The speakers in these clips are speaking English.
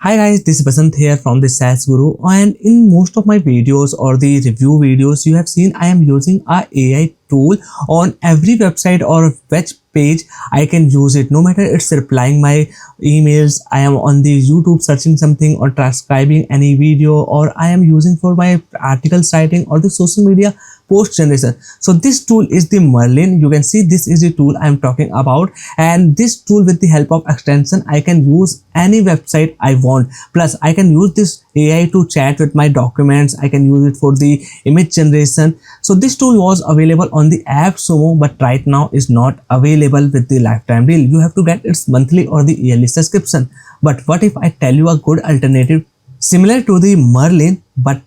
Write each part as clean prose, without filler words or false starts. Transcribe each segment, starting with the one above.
Hi guys, this is Basant here from the SaaS Guru, and in most of my videos or the review videos you have seen I am using a AI tool on every website or web page. I can use it no matter it's replying my emails, I am on the YouTube searching something or transcribing any video, or I am using for my article writing or the social media post generation. So this tool is the Merlin. You can see this is the tool I am talking about, and this tool with the help of extension I can use any website I want. Plus I can use this AI to chat with my documents. I can use it for the image generation. So this tool was available on the app Sumo, but right now is not available with the lifetime deal. You have to get its monthly or the yearly subscription. But what if I tell you a good alternative similar to the Merlin, but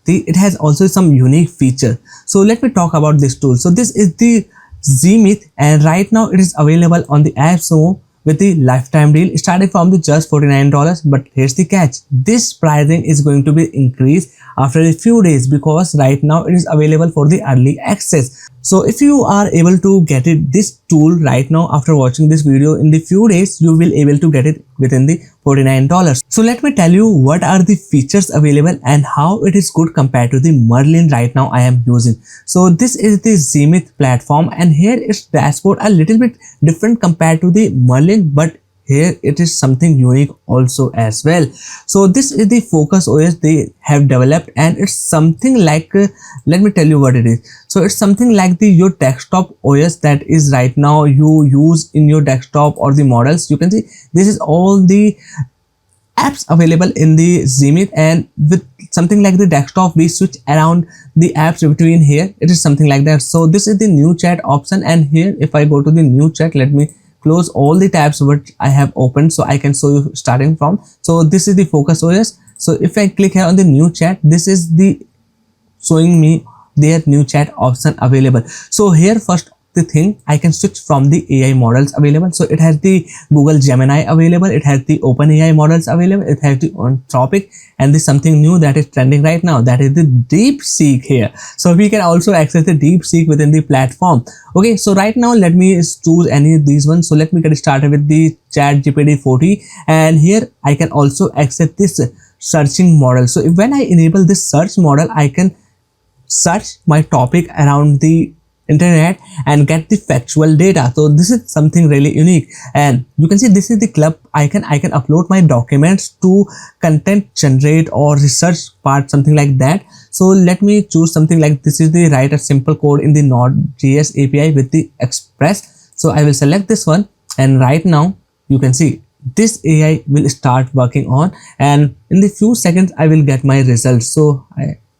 it has also some unique feature. So let me talk about this tool. So this is the Zemith, and right now it is available on the app Sumo with the lifetime deal starting from the just $49. But here's the catch, this pricing is going to be increased after a few days because right now it is available for the early access. So if you are able to get this tool right now after watching this video, in the few days you will able to get it within the $49. So let me tell you what are the features available and how it is good compared to the Merlin right now I am using. So this is the Zemith platform, and here its dashboard a little bit different compared to the Merlin, but here it is something unique also as well. So this is the Focus OS they have developed, and it's something like let me tell you what it is. So it's something like the your desktop OS that is right now you use in your desktop or the models. You can see this is all the apps available in the Zemith, and with something like the desktop we switch around the apps between here. It is something like that. So this is the new chat option, and here if I go to the new chat, let me close all the tabs which I have opened so I can show you starting from. So this is the Focus OS. So if I click here on the new chat, this is the showing me their new chat option available. So here first the thing, I can switch from the AI models available. So it has the Google Gemini available, it has the OpenAI models available, it has the Anthropic, and there's something new that is trending right now, that is the Deepseek here. So we can also access the Deepseek within the platform. Okay, so right now let me choose any of these ones. So let me get started with the ChatGPT 40, and here I can also access this searching model. So if when I enable this search model, I can search my topic around the internet and get the factual data. So this is something really unique, and you can see this is the club icon. I can upload my documents to content generate or research part, something like that. So let me choose something like this is the write a simple code in the Node.js API with the Express. So I will select this one, and right now you can see this AI will start working on, and in the few seconds I will get my results. So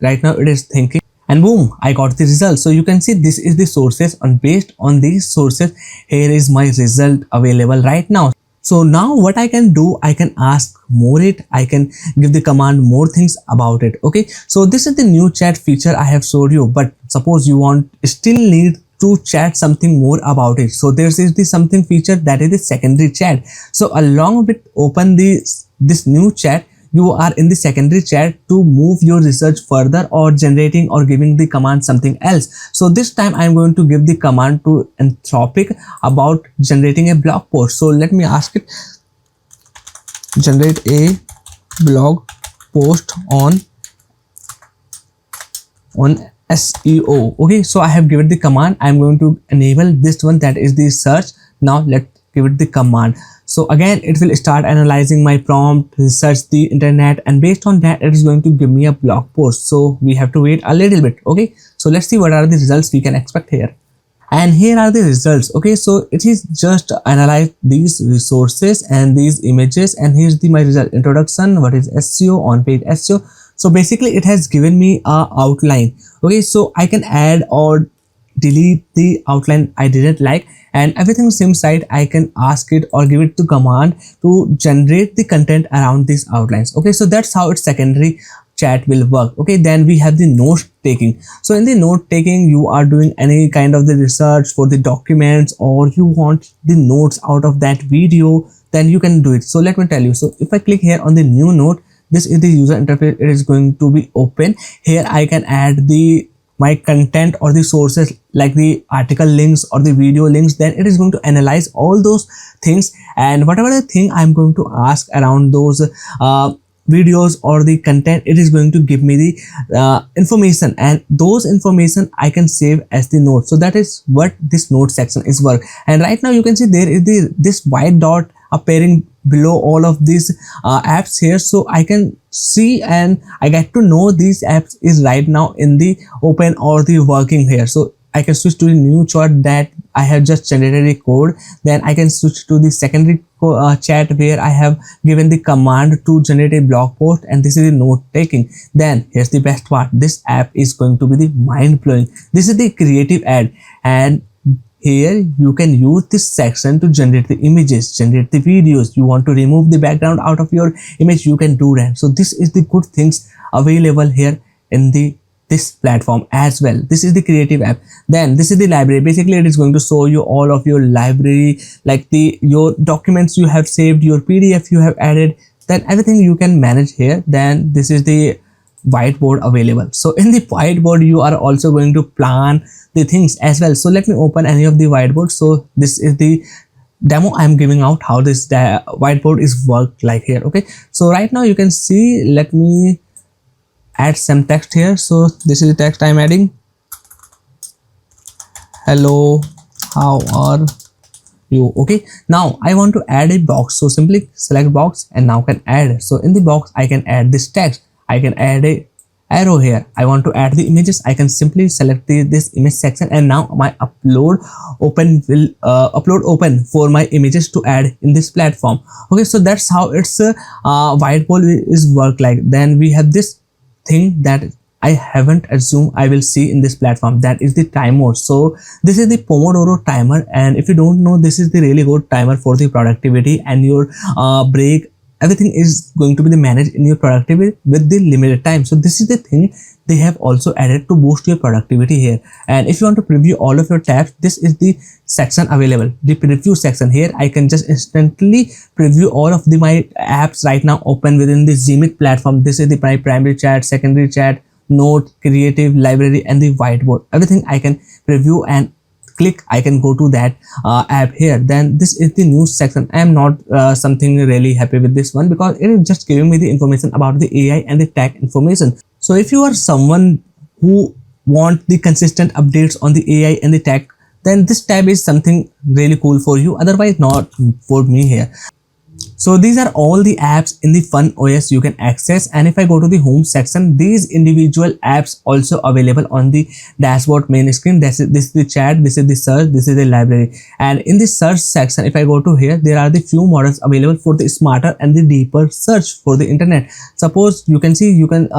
right now it is thinking, and boom, I got the result. So you can see this is the sources, and based on these sources here is my result available right now. So now what I can do, I can ask more I can give the command more things about it. Okay, so this is the new chat feature I have showed you, but suppose you still need to chat something more about it. So there is the something feature that is the secondary chat. So along with open this new chat, you are in the secondary chat to move your research further or generating or giving the command something else. So this time I'm going to give the command to Anthropic about generating a blog post. So let me ask it, generate a blog post on SEO. Okay, so I have given the command. I'm going to enable this one, that is the search. Now let's give it the command. So again it will start analyzing my prompt, research the internet, and based on that it is going to give me a blog post. So we have to wait a little bit. Okay, so let's see what are the results we can expect here. And here are the results. Okay, so it is just analyze these resources and these images, and here's my result. Introduction, what is SEO, on page SEO. So basically it has given me a outline. Okay, so I can add or delete the outline I didn't like, and everything seems right. I can ask it or give it the command to generate the content around these outlines. Okay, so that's how its secondary chat will work. Okay, then we have the note taking. So in the note taking, you are doing any kind of the research for the documents, or you want the notes out of that video, then you can do it. So let me tell you. So if I click here on the new note, this is the user interface. It is going to be open. Here I can add the my content or the sources like the article links or the video links, then it is going to analyze all those things, and whatever the thing I'm going to ask around those videos or the content, it is going to give me the information, and those information I can save as the note. So that is what this note section is work. And right now you can see there is this white dot appearing below all of these apps here, so I can see and I get to know these apps is right now in the open or the working here. So I can switch to the new chat that I have just generated a code. Then I can switch to the secondary chat where I have given the command to generate a blog post, and this is the note taking. Then here's the best part, this app is going to be the mind blowing. This is the creative ad, and here you can use this section to generate the images, generate the videos. You want to remove the background out of your image, you can do that. So this is the good things available here in this platform as well. This is the creative app. Then this is the library. Basically it is going to show you all of your library, like your documents you have saved, your PDF you have added, then everything you can manage here. Then this is the whiteboard available. So in the whiteboard you are also going to plan the things as well. So let me open any of the whiteboard. So this is the demo I'm giving out how this whiteboard is worked like here. Okay, so right now you can see, let me add some text here. So this is the text I'm adding. Hello, how are you? Okay, now I want to add a box, so simply select box and now can add. So in the box I can add this text, I can add a arrow here. I want to add the images, I can simply select this image section, and now my upload open will upload open for my images to add in this platform. Okay, so that's how it's whiteboard is work like. Then we have this thing that I haven't assumed I will see in this platform, that is the time mode. So this is the Pomodoro timer, and if you don't know, this is the really good timer for the productivity and your break. Everything is going to be managed in your productivity with the limited time. So this is the thing they have also added to boost your productivity here. And if you want to preview all of your tabs, this is the section available, the preview section. Here I can just instantly preview all of my apps right now open within the Zemith platform. This is the primary chat, secondary chat, note, creative, library, and the whiteboard. Everything I can preview and click, I can go to that app here. Then this is the news section. I am not something really happy with this one because it is just giving me the information about the AI and the tech information. So if you are someone who want the consistent updates on the AI and the tech, then this tab is something really cool for you, otherwise not for me here. So these are all the apps in the Fun OS you can access, and if I go to the home section, these individual apps also available on the dashboard main screen. This is the chat, this is the search, this is the library. And in the search section, if I go to here, there are the few models available for the smarter and the deeper search for the internet. Suppose you can see, you can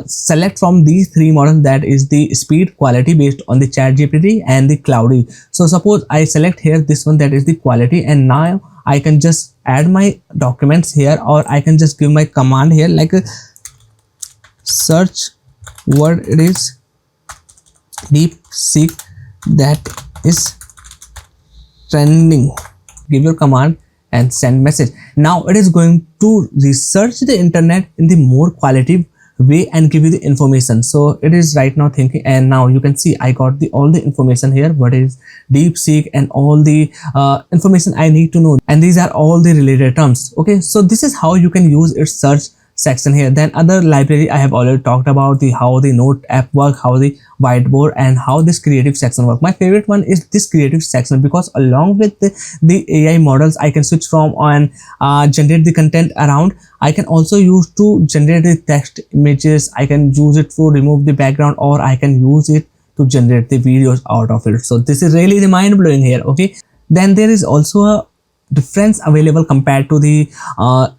select from these three models, that is the speed, quality based on the ChatGPT and the Claude. So suppose I select here this one, that is the quality, and now I can just add my documents here, or I can just give my command here like a search word, it is Deepseek that is trending. Give your command and send message. Now it is going to research the internet in the more quality way and give you the information. So it is right now thinking, and now you can see I got all the information here, what is Deepseek and all the information I need to know, and these are all the related terms. Okay, so this is how you can use its search section here. Then other library I have already talked about, how the note app work, how the whiteboard, and how this creative section work. My favorite one is this creative section because along with the AI models I can switch from and generate the content around. I can also use to generate the text, images. I can use it to remove the background, or I can use it to generate the videos out of it. So this is really mind blowing here. Okay, then there is also a difference available compared to the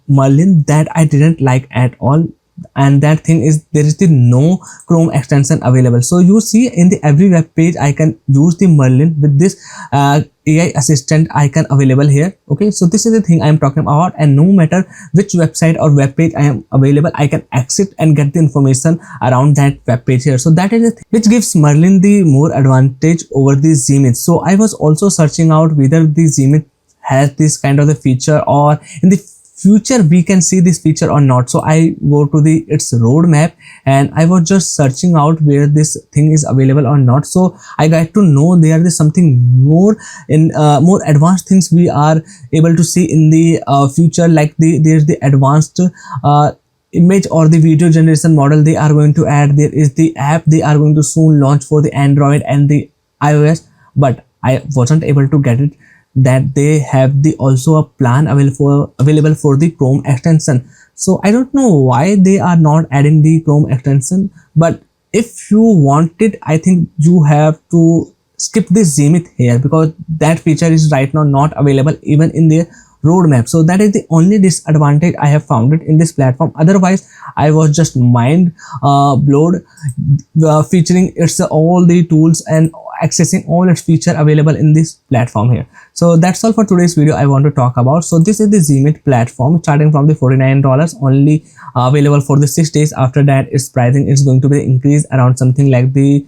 Merlin that I didn't like at all, and that thing is there is the no Chrome extension available. So you see in the every web page I can use the Merlin with this AI assistant icon available here. Okay, so this is the thing I am talking about, and no matter which website or web page I am available, I can exit and get the information around that web page here. So that is the thing which gives Merlin the more advantage over the Zemith. So I was also searching out whether the Zemith has this kind of the feature, or in the future we can see this feature or not. So I go to the its roadmap, and I was just searching out where this thing is available or not. So I got to know there is something more in more advanced things we are able to see in the future, like there's the advanced image or the video generation model they are going to add. There is the app they are going to soon launch for the Android and the iOS, but I wasn't able to get it that they have the also a plan available for the Chrome extension. So I don't know why they are not adding the Chrome extension, but if you want it, I think you have to skip this Zemith here, because that feature is right now not available even in their roadmap. So that is the only disadvantage I have found it in this platform. Otherwise I was just mind blown featuring its all the tools and accessing all its feature available in this platform here. So that's all for today's video I want to talk about. So this is the Zemith platform, starting from the $49, only available for the 6 days. After that its pricing is going to be increased around something like the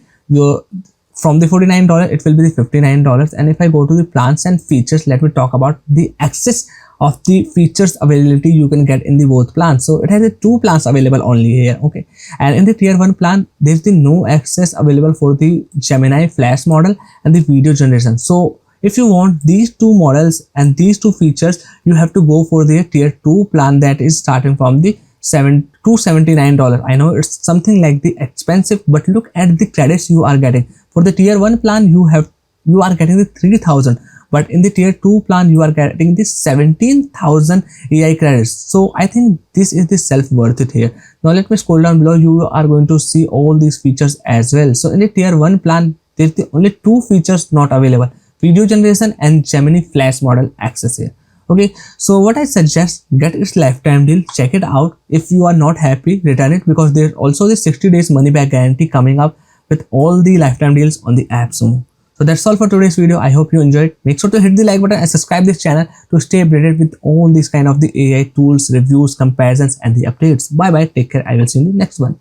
from the $49 it will be the $59. And if I go to the plans and features, let me talk about the access of the features availability you can get in the both plans. So it has the 2 plans available only here, okay. And in the tier 1 plan there's the no access available for the Gemini Flash model and the video generation. So if you want these 2 models and these 2 features, you have to go for the tier 2 plan that is starting from the $279. I know it's something like the expensive, but look at the credits you are getting. For the tier 1 plan you are getting the 3000, but in the tier 2 plan you are getting the 17,000 AI credits. So I think this is the self worth it here. Now let me scroll down below, you are going to see all these features as well. So in the tier 1 plan there's the only 2 features not available: video generation and Gemini Flash model access here. Okay, so what I suggest, get its lifetime deal, check it out. If you are not happy, return it, because there's also the 60 days money back guarantee coming up with all the lifetime deals on the app soon. So that's all for today's video. I hope you enjoyed. Make sure to hit the like button and subscribe this channel to stay updated with all these kind of the AI tools, reviews, comparisons and the updates. Bye bye, take care. I will see you in the next one.